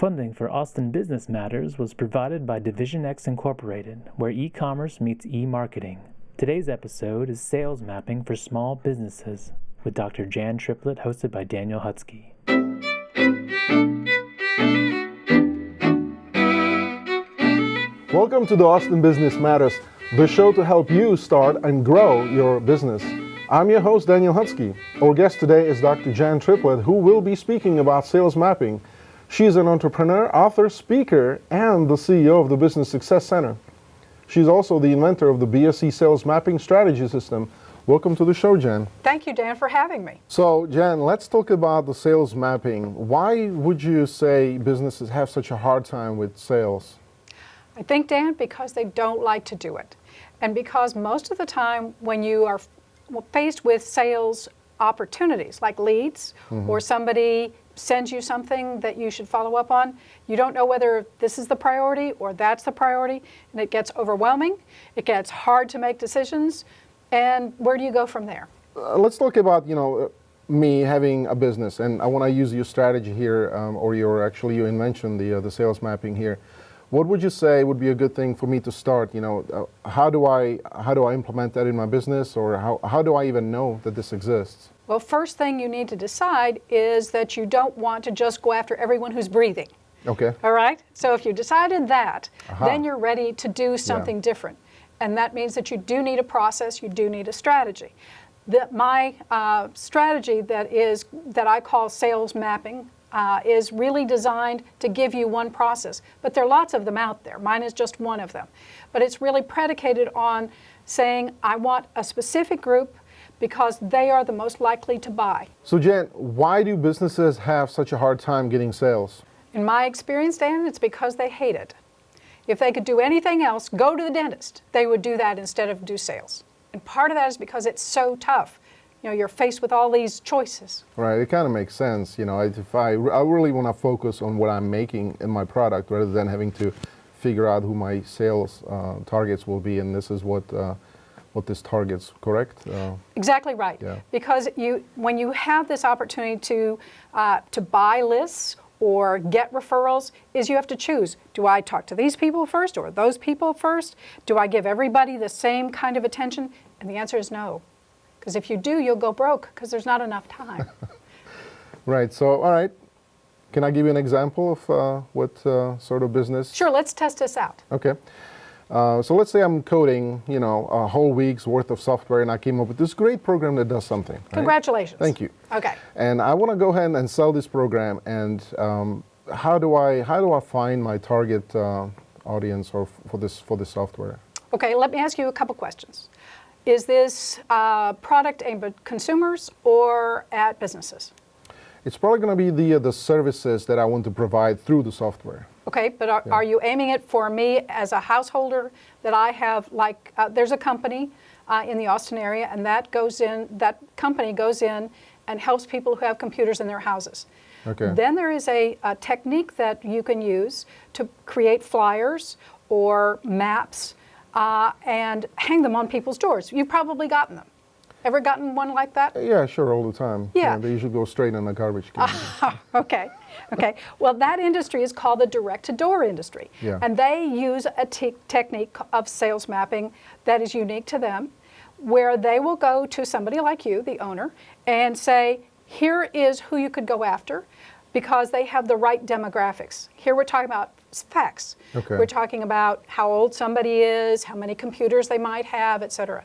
Funding for Austin Business Matters was provided by Division X Incorporated, where e-commerce meets e-marketing. Today's episode is Sales Mapping for Small Businesses with Dr. Jan Triplett, hosted by Daniel Hudsky. Welcome to the Austin Business Matters, the show to help you start and grow your business. I'm your host, Daniel Hudsky. Our guest today is Dr. Jan Triplett, who will be speaking about sales mapping. She's an entrepreneur, author, speaker, and the CEO of the Business Success Center. She's also the inventor of the BSC Sales Mapping Strategy System. Welcome to the show, Jan. Thank you, Dan, for having me. So, Jan, let's talk about the sales mapping. Why would you say businesses have such a hard time with sales? I think, Dan, because they don't like to do it. And because most of the time when you are faced with sales opportunities, like leads, or somebody sends you something that you should follow up on, you don't know whether this is the priority or that's the priority, and it gets overwhelming, it gets hard to make decisions, and where do you go from there? Let's talk about, me having a business, and I want to use your strategy here, or your invention, the sales mapping here. What would you say would be a good thing for me to start? How do I implement that in my business, or how do I even know that this exists? Well, first thing you need to decide is that you don't want to just go after everyone who's breathing. Okay. All right? So if you decided that, then you're ready to do something different. And that means that you do need a process, you do need a strategy. My strategy that I call sales mapping is really designed to give you one process. But there are lots of them out there. Mine is just one of them. But it's really predicated on saying, I want a specific group because they are the most likely to buy. So Jan, why do businesses have such a hard time getting sales? In my experience, Dan, it's because they hate it. If they could do anything else, go to the dentist, they would do that instead of do sales. And part of that is because it's so tough. You're faced with all these choices. Right, it kind of makes sense. If I really want to focus on what I'm making in my product rather than having to figure out who my sales targets will be, and this is what this targets, correct? Exactly right. Yeah. Because when you have this opportunity to buy lists or get referrals, you have to choose. Do I talk to these people first or those people first? Do I give everybody the same kind of attention? And the answer is no. Because if you do, you'll go broke because there's not enough time. Right. So, all right. Can I give you an example of what sort of business? Sure. Let's test this out. Okay. So let's say I'm coding, a whole week's worth of software, and I came up with this great program that does something. Right? Congratulations. Thank you. Okay. And I want to go ahead and sell this program. And how do I find my target audience for this software? Okay. Let me ask you a couple questions. Is this product aimed at consumers or at businesses? It's probably going to be the services that I want to provide through the software. Okay, but are you aiming it for me as a householder that I have, there's a company in the Austin area, and that company goes in and helps people who have computers in their houses. Okay. Then there is a technique that you can use to create flyers or maps and hang them on people's doors. You've probably gotten them. Ever gotten one like that? Yeah, sure, all the time. Yeah. They usually go straight in the garbage can. Okay. Well, that industry is called the direct-to-door industry. Yeah. And they use a technique of sales mapping that is unique to them, where they will go to somebody like you, the owner, and say, here is who you could go after because they have the right demographics. Here we're talking about facts. Okay. We're talking about how old somebody is, how many computers they might have, et cetera.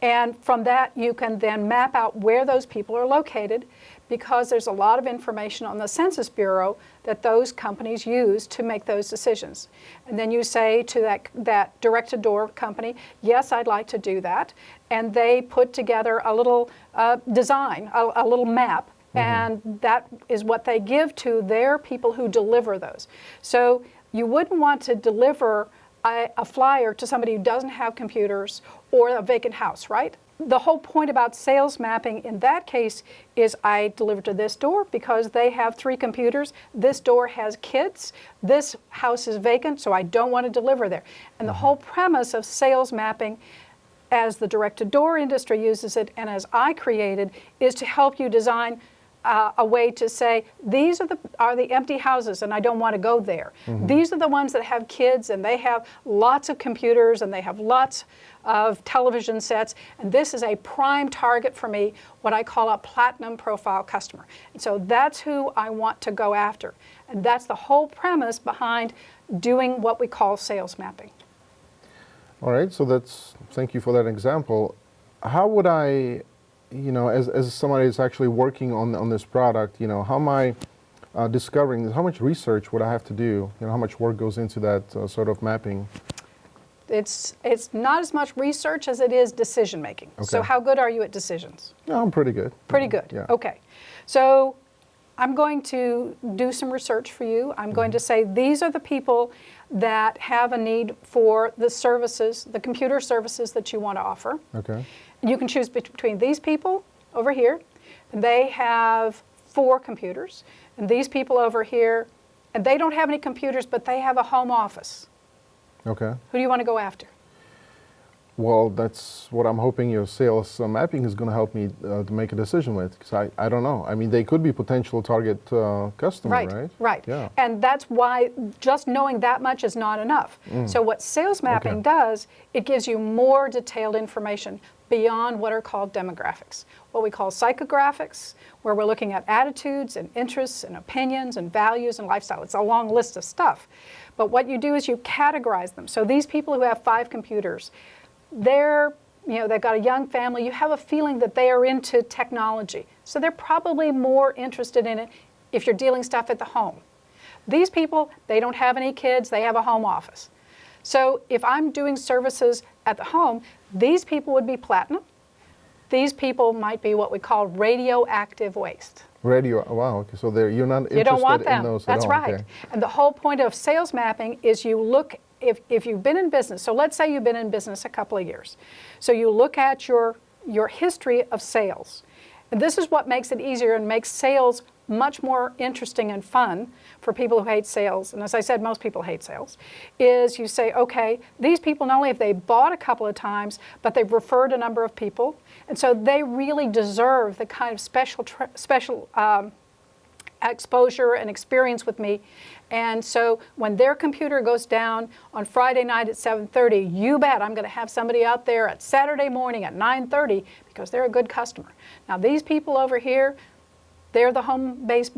And from that, you can then map out where those people are located because there's a lot of information on the Census Bureau that those companies use to make those decisions. And then you say to that direct-to-door company, yes, I'd like to do that. And they put together a little design, a little map, and that is what they give to their people who deliver those. So you wouldn't want to deliver a flyer to somebody who doesn't have computers or a vacant house, right? The whole point about sales mapping in that case is I deliver to this door because they have 3 computers, this door has kids, this house is vacant, so I don't want to deliver there. And the whole premise of sales mapping, as the direct-to-door industry uses it and as I created, is to help you design a way to say, these are the empty houses and I don't want to go there. These are the ones that have kids and they have lots of computers and they have lots of television sets, and this is a prime target for me, what I call a platinum profile customer. And so that's who I want to go after. And that's the whole premise behind doing what we call sales mapping. All right, so thank you for that example. How would I, as somebody who's actually working on this product, how am I discovering this? How much research would I have to do? How much work goes into that sort of mapping? It's not as much research as it is decision making. Okay. So how good are you at decisions? Yeah, I'm pretty good. Pretty good. Yeah. Okay. So I'm going to do some research for you. I'm going to say these are the people that have a need for the services, the computer services that you want to offer. Okay. You can choose between these people over here, and they have 4 computers, and these people over here, and they don't have any computers, but they have a home office. Okay. Who do you want to go after? Well, that's what I'm hoping your sales mapping is going to help me to make a decision with, because I don't know. I mean, they could be potential target customer, right? Right. Yeah. And that's why just knowing that much is not enough. So what sales mapping does, it gives you more detailed information beyond what are called demographics. What we call psychographics, where we're looking at attitudes and interests and opinions and values and lifestyle. It's a long list of stuff. But what you do is you categorize them. So these people who have 5 computers, they've got a young family. You have a feeling that they are into technology. So they're probably more interested in it if you're dealing stuff at the home. These people, they don't have any kids. They have a home office. So if I'm doing services at the home, these people would be platinum. These people might be what we call radioactive waste. Wow, okay, so you're not interested you don't want them. in those That's at all. right. Okay. And the whole point of sales mapping is you look, if you've been in business, so let's say you've been in business a couple of years. So you look at your history of sales. And this is what makes it easier and makes sales much more interesting and fun for people who hate sales. And as I said, most people hate sales. Is you say, okay, these people not only have they bought a couple of times, but they've referred a number of people. And so they really deserve the kind of special exposure and experience with me. And so when their computer goes down on Friday night at 7:30, you bet I'm going to have somebody out there at Saturday morning at 9:30 because they're a good customer. Now these people over here, they're the home-based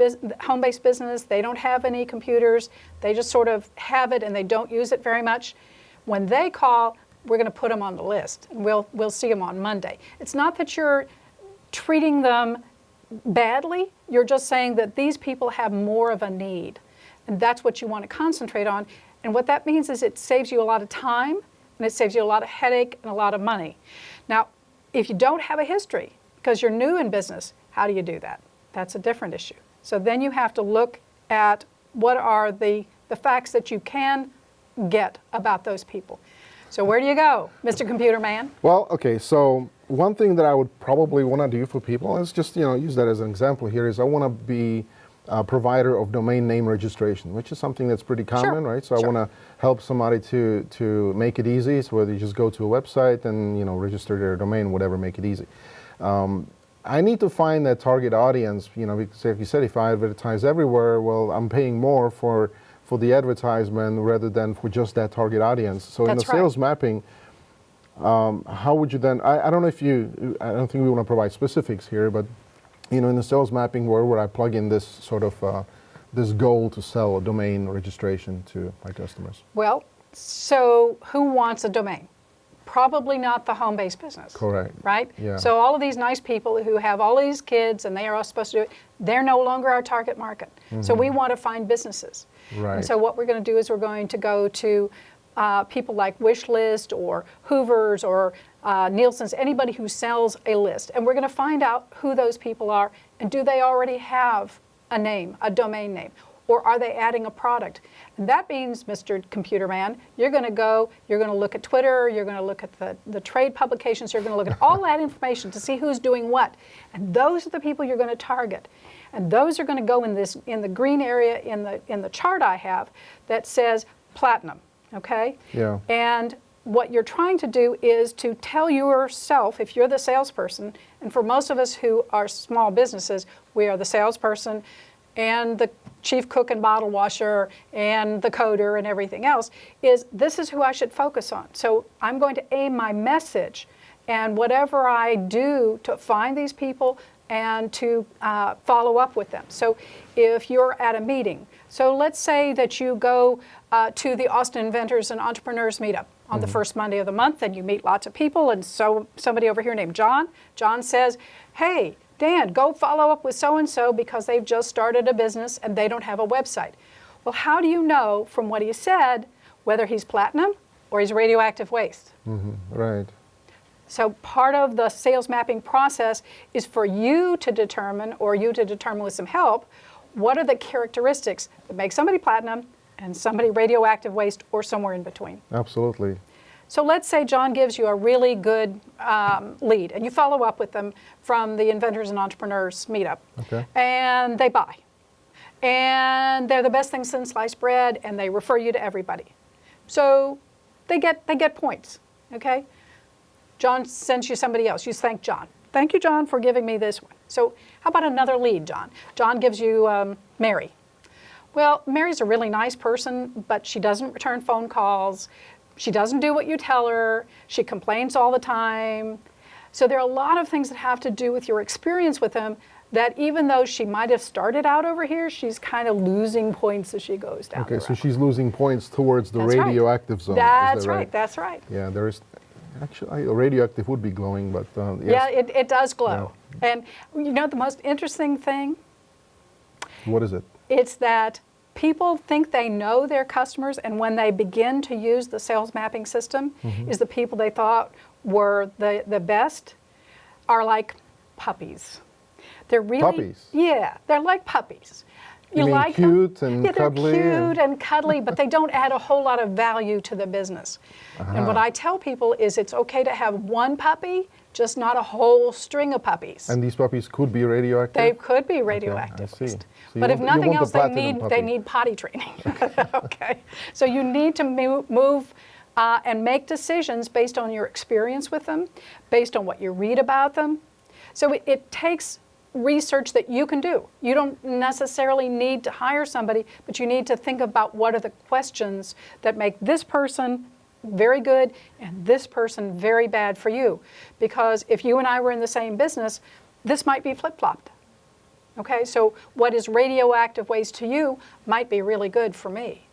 business. They don't have any computers. They just sort of have it and they don't use it very much. When they call, we're going to put them on the list and we'll see them on Monday. It's not that you're treating them badly. You're just saying that these people have more of a need. And that's what you want to concentrate on. And what that means is it saves you a lot of time and it saves you a lot of headache and a lot of money. Now, if you don't have a history because you're new in business, how do you do that? That's a different issue. So then you have to look at what are the facts that you can get about those people. So where do you go, Mr. Computer Man? Well, okay, so one thing that I would probably want to do for people is just, use that as an example here is I want to be a provider of domain name registration, which is something that's pretty common, right? So I want to help somebody to make it easy. So whether you just go to a website and, register their domain, whatever, make it easy. I need to find that target audience, because if you said if I advertise everywhere, well, I'm paying more for the advertisement rather than for just that target audience. So in the sales mapping, how would you then, I don't know if I don't think we want to provide specifics here, but in the sales mapping, where would I plug in this sort of, this goal to sell a domain registration to my customers? Well, so who wants a domain? Probably not the home-based business. Correct. Right? Yeah. So all of these nice people who have all these kids and they are all supposed to do it, they're no longer our target market. So we want to find businesses. Right. And so what we're going to do is we're going to go to people like Wishlist or Hoover's or Nielsen's, anybody who sells a list. And we're going to find out who those people are and do they already have a name, a domain name, or are they adding a product? And that means, Mr. Computer Man, you're going to look at Twitter, you're going to look at the trade publications, you're going to look at all that information to see who's doing what. And those are the people you're going to target. And those are going to go in the green area in the chart I have that says platinum, okay? Yeah. And what you're trying to do is to tell yourself, if you're the salesperson, and for most of us who are small businesses, we are the salesperson and the chief cook and bottle washer and the coder and everything else, is this is who I should focus on. So I'm going to aim my message and whatever I do to find these people and to follow up with them. So if you're at a meeting, so let's say that you go to the Austin Inventors and Entrepreneurs Meetup on the first Monday of the month, and you meet lots of people, and so somebody over here named John says, hey, Dan, go follow up with so-and-so because they've just started a business and they don't have a website. Well, how do you know from what he said whether he's platinum or he's radioactive waste? Right. So part of the sales mapping process is for you to determine, or you to determine with some help, what are the characteristics that make somebody platinum and somebody radioactive waste or somewhere in between. Absolutely. So let's say John gives you a really good lead and you follow up with them from the Inventors and Entrepreneurs Meetup. Okay. And they buy. And they're the best thing since sliced bread, and they refer you to everybody. So they get points, okay? John sends you somebody else. You thank John. Thank you, John, for giving me this one. So how about another lead, John? John gives you Mary. Well, Mary's a really nice person, but she doesn't return phone calls. She doesn't do what you tell her. She complains all the time. So there are a lot of things that have to do with your experience with them that even though she might have started out over here, she's kind of losing points as she goes down the road. So she's losing points towards the That's radioactive right. zone. That's is that right, that's right. Yeah, there is, actually, radioactive would be glowing, but yes. Yeah, it does glow. Yeah. And you know the most interesting thing? What is it? It's that people think they know their customers, and when they begin to use the sales mapping system, is the people they thought were the best are like puppies. They're really, puppies? Yeah, they're like puppies. You mean like cute them? and cuddly? They're cute and cuddly, but they don't add a whole lot of value to the business. And what I tell people is it's okay to have one puppy, just not a whole string of puppies. And these puppies could be radioactive? They could be radioactive. Okay, I see. So but if nothing else, they puppy. need potty training. Okay, so you need to move and make decisions based on your experience with them, based on what you read about them. So it takes research that you can do. You don't necessarily need to hire somebody, but you need to think about what are the questions that make this person very good and this person very bad for you. Because if you and I were in the same business, this might be flip-flopped. Okay, so what is radioactive waste to you might be really good for me.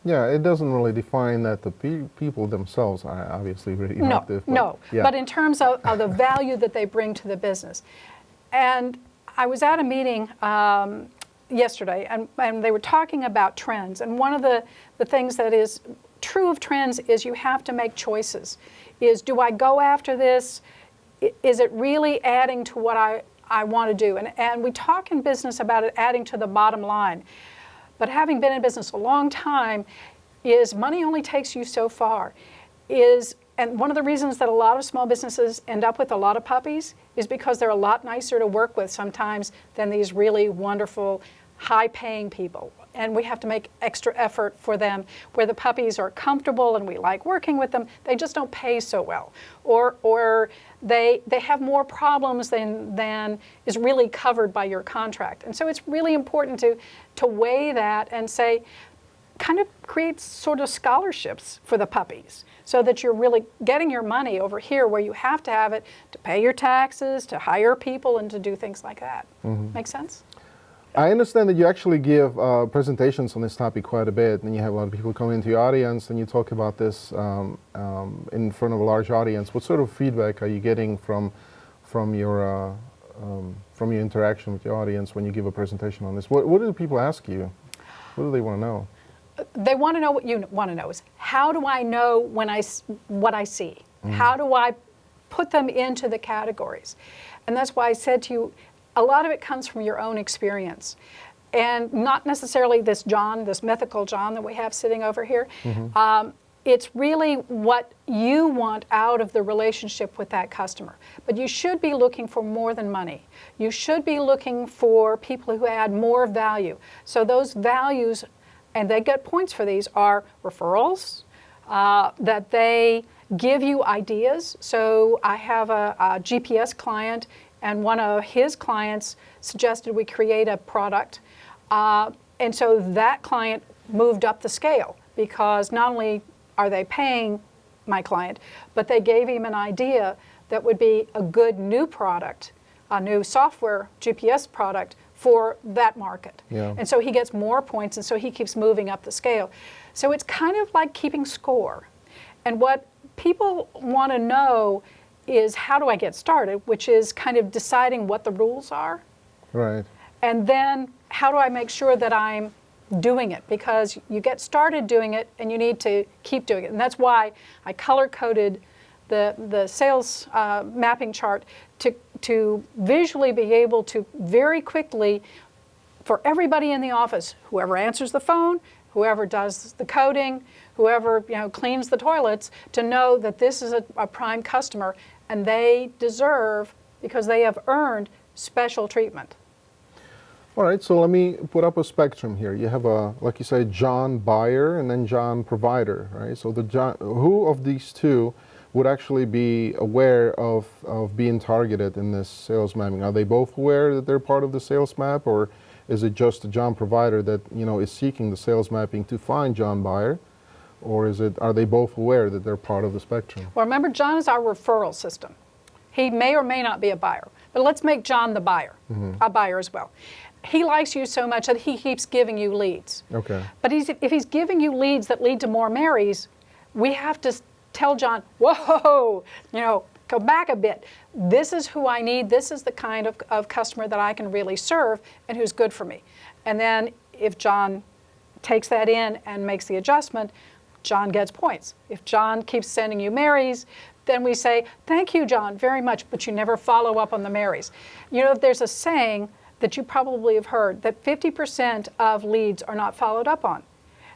Yeah, it doesn't really define that the people themselves are obviously radioactive. No, yeah. But in terms of the value that they bring to the business. And I was at a meeting yesterday, and they were talking about trends. And one of the things that is true of trends is you have to make choices. Do I go after this? Is it really adding to what I want to do? And we talk in business about it adding to the bottom line. But having been in business a long time, is money only takes you so far. And one of the reasons that a lot of small businesses end up with a lot of puppies is because they're a lot nicer to work with sometimes than these really wonderful, high-paying people. And we have to make extra effort for them where the puppies are comfortable and we like working with them. They just don't pay so well. Or they have more problems than is really covered by your contract. And so it's really important to weigh that and say, kind of create sort of scholarships for the puppies so that you're really getting your money over here where you have to have it to pay your taxes, to hire people, and to do things like that. Make sense? I understand that you actually give presentations on this topic quite a bit, and you have a lot of people come into your audience and you talk about this in front of a large audience. What sort of feedback are you getting from your interaction with your audience when you give a presentation on this? What do people ask you? What do they want to know? They want to know what you want to know is, how do I know what I see? How do I put them into the categories? And that's why I said to you, a lot of it comes from your own experience. And not necessarily this John, this mythical John that we have sitting over here. It's really what you want out of the relationship with that customer. But you should be looking for more than money. You should be looking for people who add more value. So those values, and they get points for these, are referrals, that they give you ideas. So I have a GPS client and one of his clients suggested we create a product. And so that client moved up the scale, because not only are they paying my client, but they gave him an idea that would be a good new product, a new software GPS product for that market. Yeah. And so he gets more points, and so he keeps moving up the scale. So it's kind of like keeping score. And what people want to know is, how do I get started, which is kind of deciding what the rules are. Right. And then how do I make sure that I'm doing it? Because you get started doing it and you need to keep doing it. And that's why I color-coded the sales mapping chart to visually be able to very quickly, for everybody in the office, whoever answers the phone, whoever does the coding, whoever cleans the toilets, to know that this is a prime customer and they deserve, because they have earned, special treatment. All right, so let me put up a spectrum here. You have like you said, John buyer and then John provider, right? So who of these two would actually be aware of being targeted in this sales mapping? Are they both aware that they're part of the sales map, or is it just the John provider that is seeking the sales mapping to find John buyer, or are they both aware that they're part of the spectrum? Well, remember, John is our referral system. He may or may not be a buyer, but let's make John the buyer, a buyer as well. He likes you so much that he keeps giving you leads. Okay. But if he's giving you leads that lead to more Marys, we have to tell John, whoa, go back a bit. This is who I need. This is the kind of customer that I can really serve and who's good for me. And then if John takes that in and makes the adjustment, John gets points. If John keeps sending you Marys, then we say, thank you, John, very much, but you never follow up on the Marys. There's a saying that you probably have heard, that 50% of leads are not followed up on.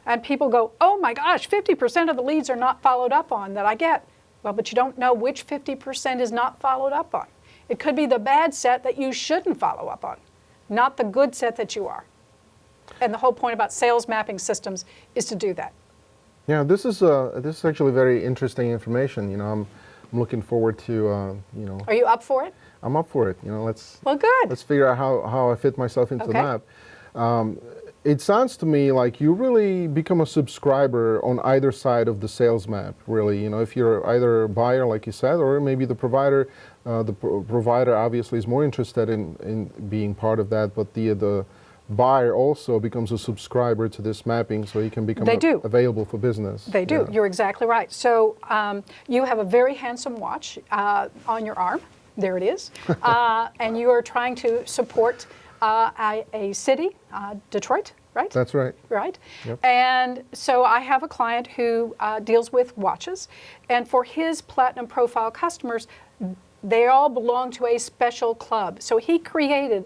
And people go, oh my gosh, 50% of the leads are not followed up on that I get. Well, but you don't know which 50% is not followed up on. It could be the bad set that you shouldn't follow up on, not the good set that you are. And the whole point about sales mapping systems is to do that. Yeah, this is actually very interesting information. I'm looking forward to Are you up for it? I'm up for it. Well, good. Let's figure out how I fit myself into the Okay. map. It sounds to me like you really become a subscriber on either side of the sales map, really. If you're either a buyer, like you said, or maybe the provider. The provider obviously is more interested in being part of that, but the buyer also becomes a subscriber to this mapping, so he can become available for business. They do. Yeah. You're exactly right. So you have a very handsome watch on your arm. There it is. And you are trying to support a city, Detroit, right? That's right. Right. Yep. And so I have a client who deals with watches, and for his platinum profile customers, they all belong to a special club. So he created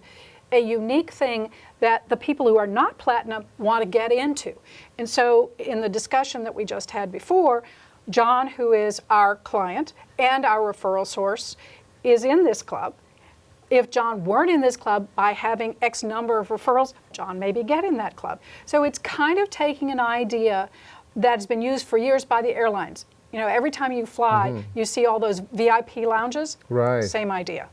a unique thing that the people who are not platinum want to get into. And so in the discussion that we just had before, John, who is our client and our referral source, is in this club. If John weren't in this club, by having X number of referrals, John may be getting that club. So it's kind of taking an idea that's been used for years by the airlines. Every time you fly, you see all those VIP lounges. Right. Same idea.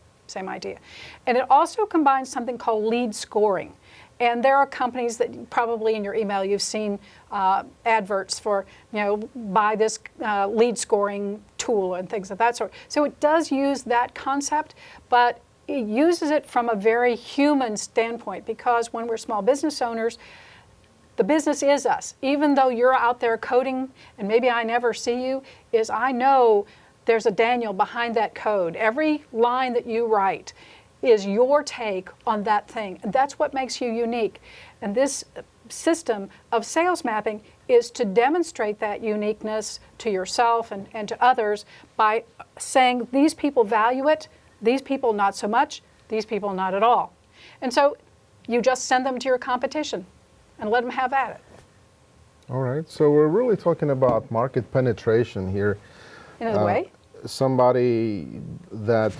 And it also combines something called lead scoring. And there are companies that probably in your email you've seen adverts for, buy this lead scoring tool and things of that sort. So it does use that concept, but it uses it from a very human standpoint, because when we're small business owners, the business is us. Even though you're out there coding and maybe I never see you, I know there's a Daniel behind that code. Every line that you write is your take on that thing. And that's what makes you unique. And this system of sales mapping is to demonstrate that uniqueness to yourself and to others by saying these people value it, these people not so much, these people not at all. And so you just send them to your competition and let them have at it. All right, so we're really talking about market penetration here. In a way. Somebody that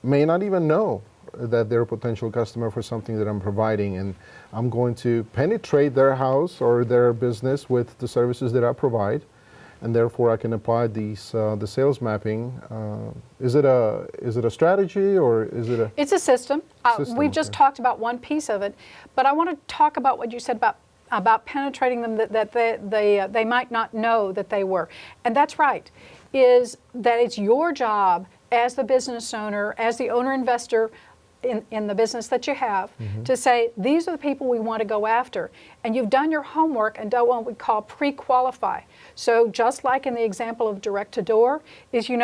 may not even know that they're a potential customer for something that I'm providing, and I'm going to penetrate their house or their business with the services that I provide. and therefore I can apply these the sales mapping. Is it a strategy, or is it a? It's a system. We've just okay. talked about one piece of it, but I want to talk about what you said about penetrating them, that they might not know that they were, and that's right. Is that it's your job as the business owner, as the owner investor in the business that you have, to say, these are the people we want to go after. And you've done your homework and done what we call pre-qualify. So just like in the example of direct to door, is you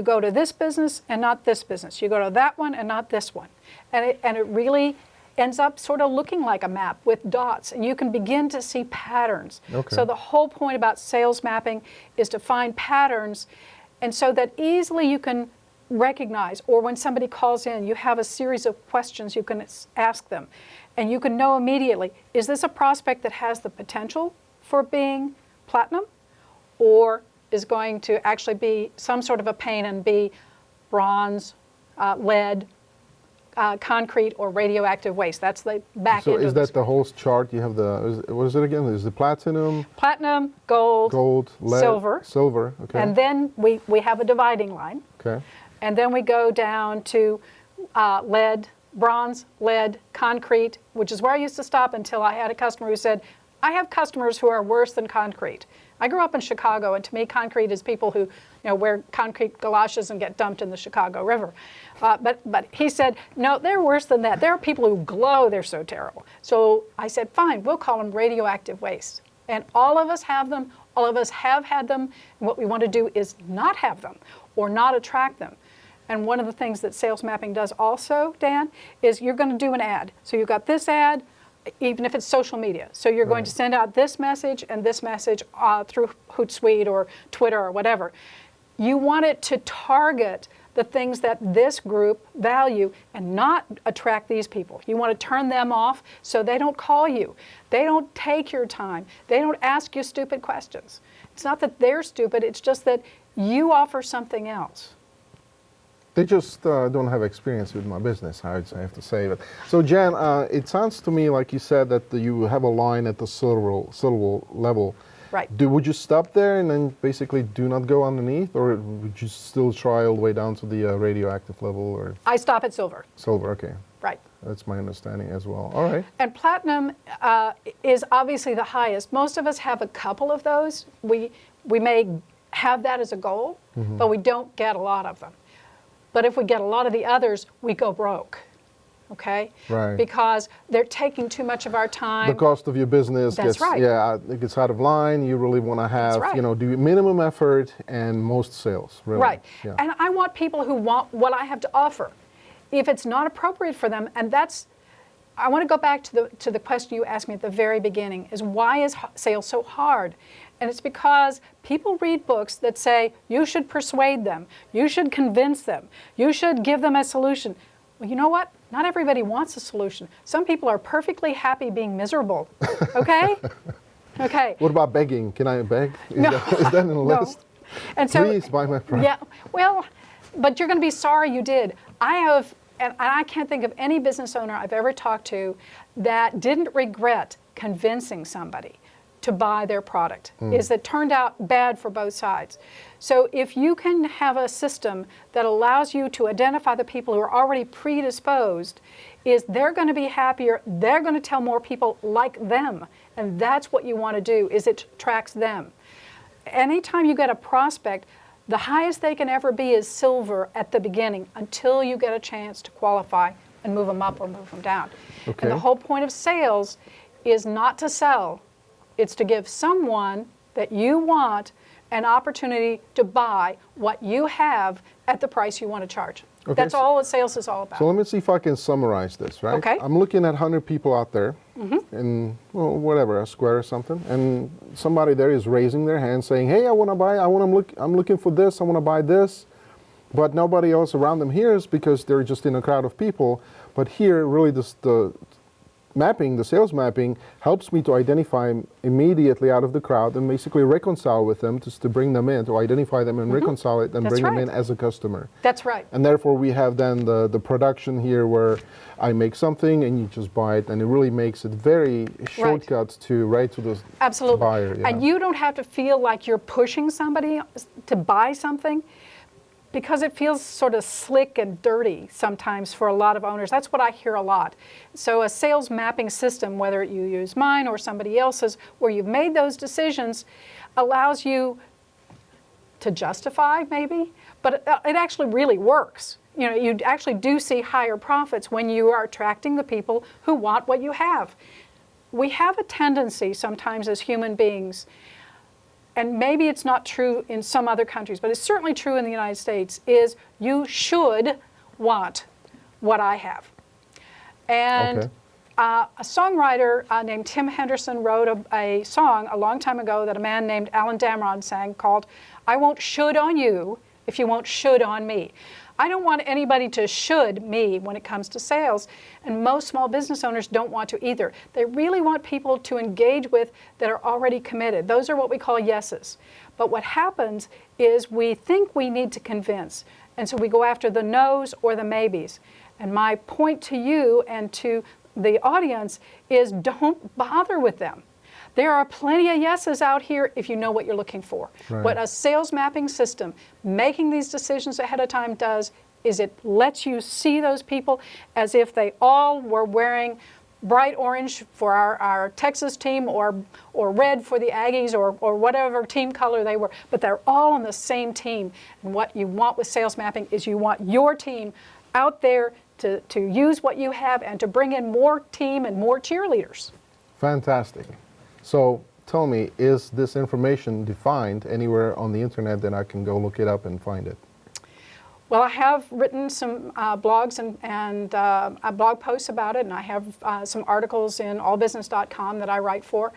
go to this business and not this business. You go to that one and not this one. And it really ends up sort of looking like a map with dots, and you can begin to see patterns. Okay. So the whole point about sales mapping is to find patterns, and so that easily you can recognize, or when somebody calls in, you have a series of questions you can ask them, and you can know immediately, is this a prospect that has the potential for being platinum, or is going to actually be some sort of a pain and be bronze, lead, concrete, or radioactive waste. That's the back end. So is that the whole chart? You have what is it again? Is the platinum, gold, lead, silver. Okay. And then we have a dividing line. Okay. And then we go down to lead, bronze, lead, concrete, which is where I used to stop until I had a customer who said, I have customers who are worse than concrete. I grew up in Chicago, and to me, concrete is people who wear concrete galoshes and get dumped in the Chicago River. But he said, no, they're worse than that. There are people who glow, they're so terrible. So I said, fine, we'll call them radioactive waste. And all of us have them, all of us have had them, and what we want to do is not have them or not attract them. And one of the things that sales mapping does also, Dan, is you're going to do an ad. So you've got this ad, even if it's social media. So you're going to send out this message and this message through Hootsuite or Twitter or whatever. You want it to target the things that this group value and not attract these people. You want to turn them off so they don't call you. They don't take your time. They don't ask you stupid questions. It's not that they're stupid, it's just that you offer something else. They just don't have experience with my business, I have to say. But so, Jan, it sounds to me like you said that you have a line at the silver level. Right. Would you stop there and then basically do not go underneath, or would you still try all the way down to the radioactive level? Or I stop at silver. Silver, okay. Right. That's my understanding as well. All right. And platinum is obviously the highest. Most of us have a couple of those. We may have that as a goal, but we don't get a lot of them. But if we get a lot of the others, we go broke, okay? Right. Because they're taking too much of our time. The cost of your business That's gets, right. it gets out of line. You really want to have, right. Do minimum effort and most sales, really. Right. Yeah. And I want people who want what I have to offer. If it's not appropriate for them, and I want to go back to the question you asked me at the very beginning, is why is sales so hard? And it's because people read books that say you should persuade them, you should convince them, you should give them a solution. Well, you know what? Not everybody wants a solution. Some people are perfectly happy being miserable, okay? Okay. What about begging? Can I beg? No. Is that in the list? And so, please buy my product. Yeah, well, but you're going to be sorry you did. And I can't think of any business owner I've ever talked to that didn't regret convincing somebody to buy their product. Is it turned out bad for both sides. So if you can have a system that allows you to identify the people who are already predisposed, is they're going to be happier, they're going to tell more people like them, and that's what you want to do, is it attracts them. Anytime you get a prospect, the highest they can ever be is silver at the beginning until you get a chance to qualify and move them up or move them down. Okay. And the whole point of sales is not to sell. It's to give someone that you want an opportunity to buy what you have at the price you want to charge. Okay, That's all that sales is all about. So let me see if I can summarize this, right? Okay. I'm looking at 100 people out there in, well, whatever, a square or something, and somebody there is raising their hand saying, hey, I want to buy, I'm looking for this, I want to buy this, but nobody else around them hears because they're just in a crowd of people. But here, really, mapping, the sales mapping, helps me to identify them immediately out of the crowd and basically reconcile with them to bring them in, to identify them and reconcile it and bring them in as a customer. That's right. And therefore we have then the production here where I make something and you just buy it, and it really makes it very shortcut to the Absolutely. buyer. Yeah. And you don't have to feel like you're pushing somebody to buy something, because it feels sort of slick and dirty sometimes for a lot of owners. That's what I hear a lot. So a sales mapping system, whether you use mine or somebody else's, where you've made those decisions, allows you to justify maybe, but it actually really works. You know, you actually do see higher profits when you are attracting the people who want what you have. We have a tendency sometimes as human beings, and maybe it's not true in some other countries, but it's certainly true in the United States, is you should want what I have. And a songwriter named Tim Henderson wrote a song a long time ago that a man named Alan Damron sang called, "I Won't Should on You If You Won't Should on Me." I don't want anybody to should me when it comes to sales, and most small business owners don't want to either. They really want people to engage with that are already committed. Those are what we call yeses. But what happens is we think we need to convince, and so we go after the no's or the maybes. And my point to you and to the audience is don't bother with them. There are plenty of yeses out here if you know what you're looking for. Right. What a sales mapping system, making these decisions ahead of time, does is it lets you see those people as if they all were wearing bright orange for our Texas team or red for the Aggies or whatever team color they were, but they're all on the same team. And what you want with sales mapping is you want your team out there to use what you have and to bring in more team and more cheerleaders. Fantastic. So tell me, is this information defined anywhere on the internet that I can go look it up and find it? Well, I have written some blogs and blog posts about it, and I have some articles in allbusiness.com that I write for.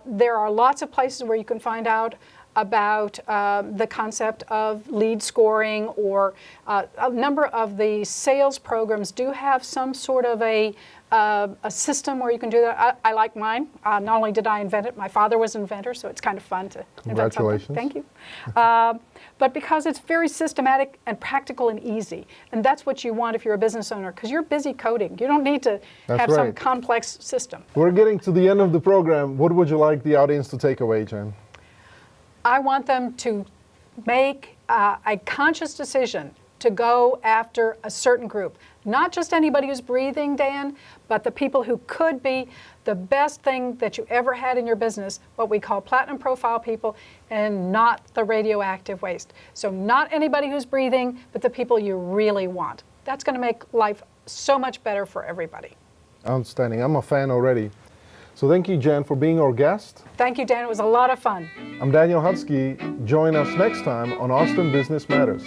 There are lots of places where you can find out about the concept of lead scoring, or a number of the sales programs do have some sort of a system where you can do that. I like mine. Not only did I invent it, my father was an inventor, so it's kind of fun to invent something. Congratulations. Thank you. But because it's very systematic and practical and easy, and that's what you want if you're a business owner, because you're busy coding. You don't need to have some complex system. We're getting to the end of the program. What would you like the audience to take away, Jan? I want them to make a conscious decision to go after a certain group. Not just anybody who's breathing, Dan, but the people who could be the best thing that you ever had in your business, what we call platinum profile people, and not the radioactive waste. So not anybody who's breathing, but the people you really want. That's going to make life so much better for everybody. Outstanding. I'm a fan already. So thank you, Jan, for being our guest. Thank you, Dan. It was a lot of fun. I'm Daniel Hudsky. Join us next time on Austin Business Matters.